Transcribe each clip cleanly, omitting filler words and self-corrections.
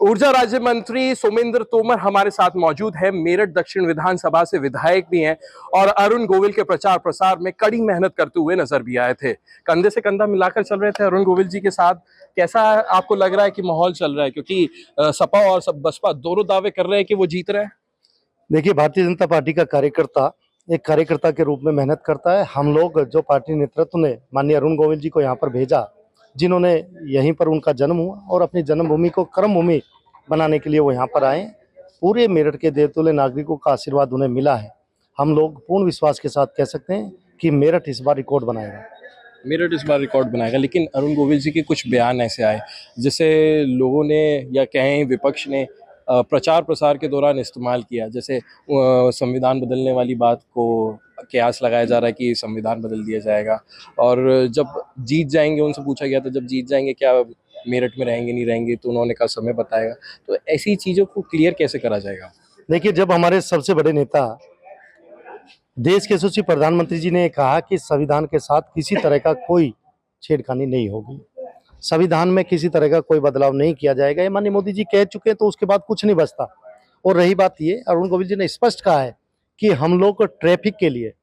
ऊर्जा राज्य मंत्री सोमेंद्र तोमर हमारे साथ मौजूद है। मेरठ दक्षिण विधानसभा से विधायक भी हैं और अरुण गोविल के प्रचार प्रसार में कड़ी मेहनत करते हुए नजर भी आए थे। कंधे से कंधा मिलाकर चल रहे थे अरुण गोविल जी के साथ। कैसा आपको लग रहा है कि माहौल चल रहा है, क्योंकि सपा और बसपा दोनों दावे कर रहे हैं कि वो जीत रहे हैं? देखिए, भारतीय जनता पार्टी का कार्यकर्ता एक कार्यकर्ता के रूप में मेहनत करता है। हम लोग जो पार्टी नेतृत्व ने माननीय अरुण गोविल जी को यहाँ पर भेजा, जिन्होंने यहीं पर उनका जन्म हुआ और अपनी जन्मभूमि को कर्म भूमि बनाने के लिए वो यहाँ पर आए। पूरे मेरठ के देवतुल्य नागरिकों का आशीर्वाद उन्हें मिला है। हम लोग पूर्ण विश्वास के साथ कह सकते हैं कि मेरठ इस बार रिकॉर्ड बनाएगा। मेरठ इस बार रिकॉर्ड बनाएगा, लेकिन अरुण गोविल जी के कुछ बयान ऐसे आए जिसे लोगों ने या कहें विपक्ष ने प्रचार प्रसार के दौरान इस्तेमाल किया। जैसे संविधान बदलने वाली बात को कयास लगाया जा रहा है कि संविधान बदल दिया जाएगा, और जब जीत जाएंगे, उनसे पूछा गया था जब जीत जाएंगे क्या मेरठ में रहेंगे नहीं रहेंगे, तो उन्होंने कहा समय बताएगा। तो ऐसी चीज़ों को क्लियर कैसे करा जाएगा? देखिए, जब हमारे सबसे बड़े नेता देश के यशस्वी प्रधानमंत्री जी ने कहा कि संविधान के साथ किसी तरह का कोई छेड़खानी नहीं होगी, संविधान में किसी तरह का कोई बदलाव नहीं किया जाएगा, ये माननीय मोदी जी कह चुके हैं, तो उसके बाद कुछ नहीं बचता। और रही बात ये, अरुण गोविल जी ने स्पष्ट कहा है कि हम लोग ट्रैफिक के लिए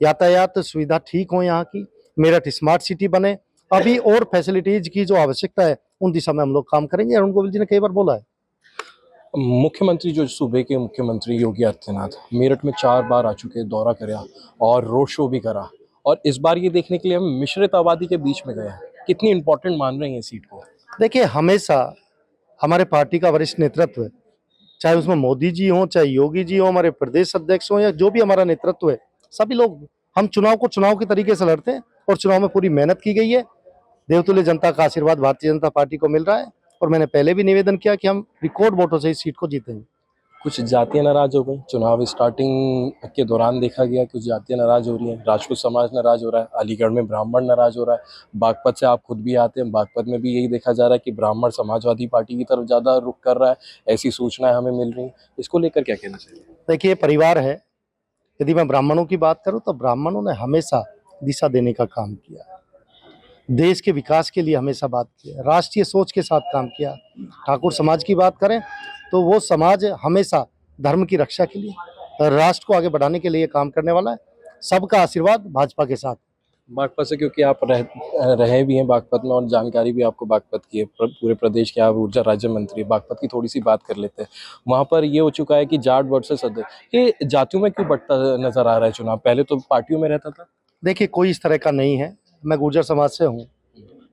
यातायात सुविधा ठीक हो, यहाँ की मेरठ स्मार्ट सिटी बने, अभी और फैसिलिटीज की जो आवश्यकता है उन दिशा में हम लोग काम करेंगे। अरुण गोविल जी ने कई बार बोला है। मुख्यमंत्री जो सूबे के मुख्यमंत्री योगी आदित्यनाथ मेरठ में 4 बार आ चुके, दौरा करा और रोड शो भी करा, और इस बार ये देखने के लिए हम मिश्रित आबादी के बीच में गए हैं। कितनी इंपॉर्टेंट मान रहे हैं ये सीट को? देखिए, हमेशा हमारे पार्टी का वरिष्ठ नेतृत्व है, चाहे उसमें मोदी जी हों, चाहे योगी जी हों, हमारे प्रदेश अध्यक्ष हों, या जो भी हमारा नेतृत्व है, सभी लोग हम चुनाव को चुनाव के तरीके से लड़ते हैं और चुनाव में पूरी मेहनत की गई है। देवतुल्य जनता का आशीर्वाद भारतीय जनता पार्टी को मिल रहा है और मैंने पहले भी निवेदन किया कि हम रिकॉर्ड वोटों से इस सीट को जीतेंगे। कुछ जातियां नाराज हो गई, चुनाव स्टार्टिंग के दौरान देखा गया कुछ जातियां नाराज हो रही हैं, राजपूत समाज नाराज हो रहा है, अलीगढ़ में ब्राह्मण नाराज हो रहा है, बागपत से आप खुद भी आते हैं, बागपत में भी यही देखा जा रहा है कि ब्राह्मण समाजवादी पार्टी की तरफ ज़्यादा रुख कर रहा है, ऐसी सूचनाएं हमें मिल रही हैं। इसको लेकर क्या कहना चाहिए? देखिए, परिवार है। यदि मैं ब्राह्मणों की बात करूं तो ब्राह्मणों ने हमेशा दिशा देने का काम किया, देश के विकास के लिए हमेशा बात की, राष्ट्रीय सोच के साथ काम किया। ठाकुर समाज की बात करें तो वो समाज हमेशा धर्म की रक्षा के लिए, राष्ट्र को आगे बढ़ाने के लिए काम करने वाला है। सबका आशीर्वाद भाजपा के साथ। बागपत से, क्योंकि आप रहे भी हैं बागपत में और जानकारी भी आपको बागपत की है, पूरे प्रदेश के आप ऊर्जा राज्य मंत्री, बागपत की थोड़ी सी बात कर लेते हैं। वहाँ पर ये हो चुका है कि जाट वर्सेस अदर, ये जातियों में क्यों बढ़ता नजर आ रहा है चुनाव? पहले तो पार्टियों में रहता था। देखिए, कोई इस तरह का नहीं है। मैं गुर्जर समाज से हूँ,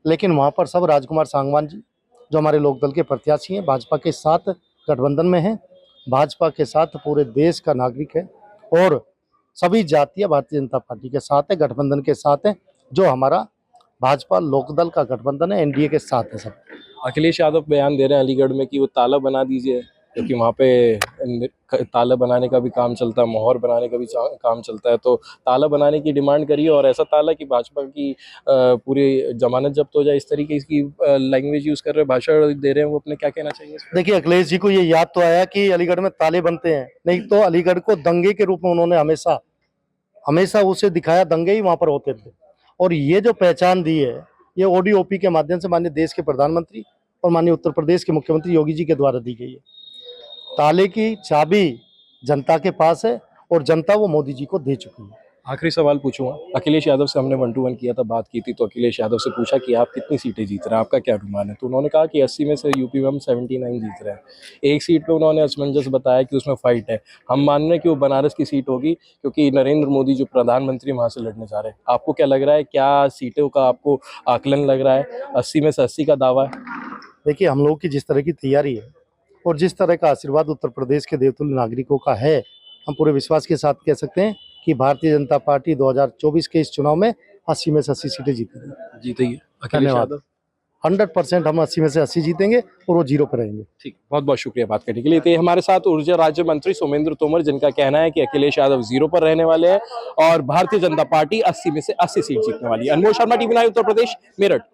लेकिन वहाँ पर सब राजकुमार सांगवान जी जो हमारे लोकदल के प्रत्याशी हैं, भाजपा के साथ गठबंधन में हैं, भाजपा के साथ पूरे देश का नागरिक है और सभी जातियाँ भारतीय जनता पार्टी के साथ है, गठबंधन के साथ है। जो हमारा भाजपा लोकदल का गठबंधन है, एनडीए के साथ है सब। अखिलेश यादव बयान दे रहे हैं अलीगढ़ में कि वो ताला बना दीजिए, क्योंकि वहाँ पे ताला बनाने का भी काम चलता है, मोहर बनाने का भी काम चलता है, तो ताला बनाने की डिमांड करिए, और ऐसा ताला कि भाजपा की पूरी जमानत जब्त हो जाए। इस तरीके की लैंग्वेज यूज कर रहे हैं, भाषा दे रहे हैं वो। अपने क्या कहना चाहिए? देखिए, अखिलेश जी को ये याद तो आया कि अलीगढ़ में ताले बनते हैं, नहीं तो अलीगढ़ को दंगे के रूप में उन्होंने हमेशा उसे दिखाया, दंगे ही वहां पर होते थे। और ये जो पहचान दी है, ये ओडीओपी के माध्यम से माननीय देश के प्रधानमंत्री और माननीय उत्तर प्रदेश के मुख्यमंत्री योगी जी के द्वारा दी गई है। ताले की चाबी जनता के पास है और जनता वो मोदी जी को दे चुकी है। आखिरी सवाल पूछूंगा। अखिलेश यादव से हमने 1-to-1 किया था, बात की थी, तो अखिलेश यादव से पूछा कि आप कितनी सीटें जीत रहे हैं, आपका क्या अनुमान है? तो उन्होंने कहा कि 80 में से यूपी में हम 79 जीत रहे हैं। एक सीट पे उन्होंने असमंजस बताया कि उसमें फाइट है। हम मान रहे हैं कि वो बनारस की सीट होगी, क्योंकि नरेंद्र मोदी जो प्रधानमंत्री वहाँ से लड़ने जा रहे हैं। आपको क्या लग रहा है, क्या सीटों का आपको आकलन लग रहा है? 80 में से 80 का दावा है? देखिए, हम लोग की जिस तरह की तैयारी है और जिस तरह का आशीर्वाद उत्तर प्रदेश के देवतुल्य नागरिकों का है, हम पूरे विश्वास के साथ कह सकते हैं कि भारतीय जनता पार्टी 2024 के इस चुनाव में 80 में से 80 सीटें जीतेगी। जीतेगी अखिलेश यादव? 100% हम 80 में से 80 जीतेंगे और वो 0 पर रहेंगे। ठीक, बहुत बहुत शुक्रिया बात करने के लिए। तो हमारे साथ ऊर्जा राज्य मंत्री सोमेंद्र तोमर, जिनका कहना है कि अखिलेश यादव 0 पर रहने वाले हैं और भारतीय जनता पार्टी 80 में से 80 सीट जीतने वाली है। अनमोल शर्मा, टीवी 9 उत्तर प्रदेश, मेरठ।